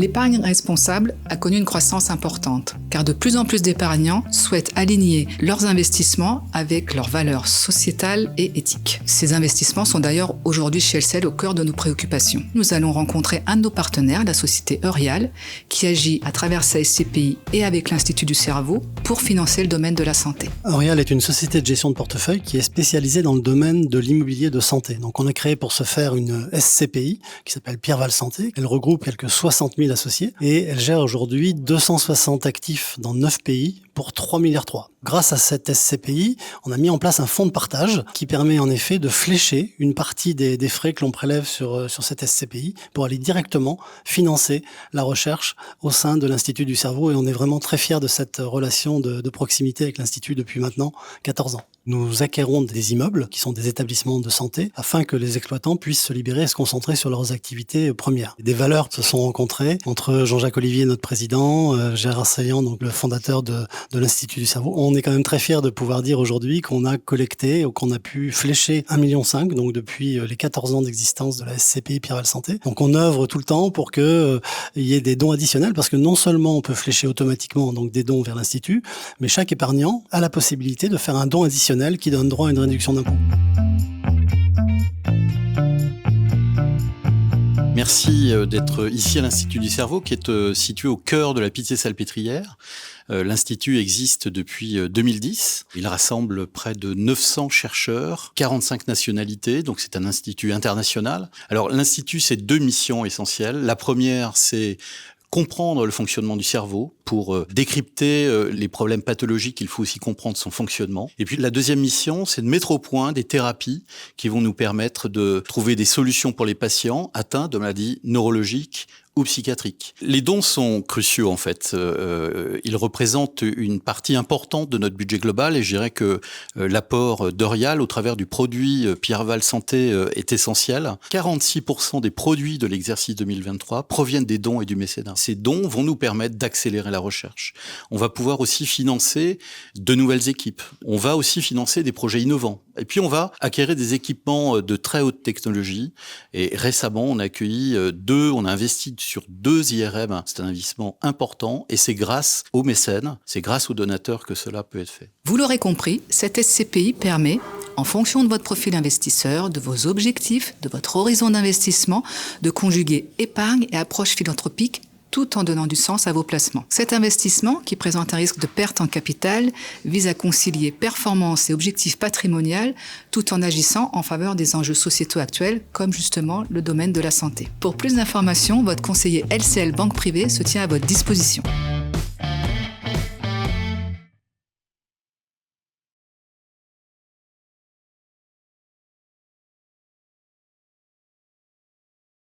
L'épargne responsable a connu une croissance importante, car de plus en plus d'épargnants souhaitent aligner leurs investissements avec leurs valeurs sociétales et éthiques. Ces investissements sont d'ailleurs aujourd'hui chez LCL au cœur de nos préoccupations. Nous allons rencontrer un de nos partenaires, la société Eurial, qui agit à travers sa SCPI et avec l'Institut du cerveau pour financer le domaine de la santé. Eurial est une société de gestion de portefeuille qui est spécialisée dans le domaine de l'immobilier de santé. Donc on a créé pour ce faire une SCPI qui s'appelle Pierreval Santé. Elle regroupe quelques 60 000 associés et elle gère aujourd'hui 260 actifs dans 9 pays pour 3,3 milliards. Grâce à cette SCPI, on a mis en place un fonds de partage qui permet en effet de flécher une partie des frais que l'on prélève sur cette SCPI pour aller directement financer la recherche au sein de l'Institut du cerveau, et on est vraiment très fiers de cette relation de proximité avec l'Institut depuis maintenant 14 ans. Nous acquérons des immeubles qui sont des établissements de santé afin que les exploitants puissent se libérer et se concentrer sur leurs activités premières. Des valeurs se sont rencontrées entre Jean-Jacques Olivier, notre président, Gérard Saillant, donc le fondateur de l'Institut du cerveau. On est quand même très fiers de pouvoir dire aujourd'hui qu'on a collecté ou qu'on a pu flécher 1,5 million, donc depuis les 14 ans d'existence de la SCPI Pierreval Santé. Donc on œuvre tout le temps pour qu'il y ait des dons additionnels, parce que non seulement on peut flécher automatiquement donc des dons vers l'Institut, mais chaque épargnant a la possibilité de faire un don additionnel qui donne droit à une réduction d'impôt. Merci d'être ici à l'Institut du cerveau, qui est situé au cœur de la Pitié-Salpêtrière. L'Institut existe depuis 2010. Il rassemble près de 900 chercheurs, 45 nationalités, donc c'est un institut international. Alors l'Institut, c'est 2 missions essentielles. La première, c'est comprendre le fonctionnement du cerveau pour décrypter les problèmes pathologiques. Il faut aussi comprendre son fonctionnement. Et puis la deuxième mission, c'est de mettre au point des thérapies qui vont nous permettre de trouver des solutions pour les patients atteints de maladies neurologiques ou psychiatriques. Les dons sont cruciaux en fait. Ils représentent une partie importante de notre budget global, et je dirais que l'apport d'Eurial au travers du produit Pierreval Santé est essentiel. 46% des produits de l'exercice 2023 proviennent des dons et du mécénat. Ces dons vont nous permettre d'accélérer la recherche. On va pouvoir aussi financer de nouvelles équipes. On va aussi financer des projets innovants. Et puis on va acquérir des équipements de très haute technologie. Et récemment, on a investi sur 2 IRM. C'est un investissement important, et c'est grâce aux mécènes, c'est grâce aux donateurs que cela peut être fait. Vous l'aurez compris, cette SCPI permet, en fonction de votre profil investisseur, de vos objectifs, de votre horizon d'investissement, de conjuguer épargne et approche philanthropique tout en donnant du sens à vos placements. Cet investissement, qui présente un risque de perte en capital, vise à concilier performance et objectifs patrimonial tout en agissant en faveur des enjeux sociétaux actuels, comme justement le domaine de la santé. Pour plus d'informations, votre conseiller LCL Banque Privée se tient à votre disposition.